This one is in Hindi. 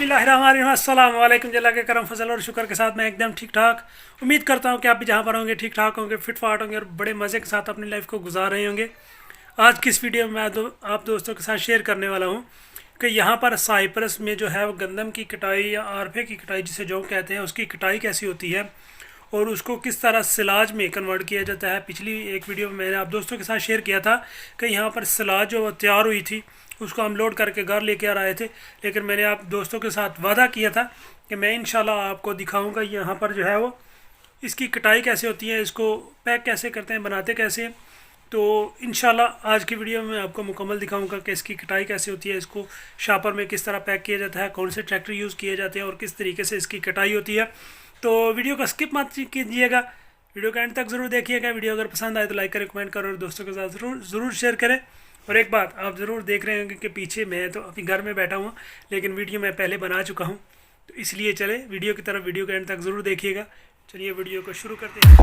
बिस्मिल्लाहिर्रहमानिर्रहीम अस्सलाम वालेकुम। जल्ला के करम फजल और शुक्र के साथ मैं एकदम ठीक ठाक। उम्मीद करता हूँ कि आप भी जहाँ पर होंगे ठीक ठाक होंगे, फिट फाट होंगे और बड़े मज़े के साथ अपनी लाइफ को गुजार रहे होंगे। आज की इस वीडियो में मैं आप दोस्तों के साथ शेयर करने वाला हूँ कि यहाँ पर साइप्रस में जो है वो गंदम की कटाई या आरफे की कटाई जिसे जो कहते हैं उसकी कटाई कैसी होती है और उसको किस तरह सिलाज में कन्वर्ट किया जाता है। पिछली एक वीडियो में मैंने आप दोस्तों के साथ शेयर किया था कि यहाँ पर सिलाज जो तैयार हुई थी उसको हम लोड करके घर लेके आ रहे थे, लेकिन मैंने आप दोस्तों के साथ वादा किया था कि मैं इंशाल्लाह आपको दिखाऊंगा यहाँ पर जो है वो इसकी कटाई कैसे होती है, इसको पैक कैसे करते हैं, बनाते कैसे हैं। तो इंशाल्लाह आज की वीडियो में आपको मुकम्मल दिखाऊंगा कि इसकी कटाई कैसे होती है, इसको शापर में किस तरह पैक किया जाता है, कौन से ट्रैक्टर यूज़ किए जाते हैं और किस तरीके से इसकी कटाई होती है। तो वीडियो को स्किप मत कीजिएगा, वीडियो का एंड तक ज़रूर देखिएगा। वीडियो अगर पसंद आए तो लाइक करें, कमेंट करें और दोस्तों के साथ ज़रूर शेयर करें। और एक बात आप ज़रूर देख रहे होंगे कि पीछे मैं तो अपने घर में बैठा हूँ, लेकिन वीडियो मैं पहले बना चुका हूँ, तो इसलिए चले वीडियो की तरफ, वीडियो के एंड तक ज़रूर देखिएगा। चलिए वीडियो को शुरू करते हैं।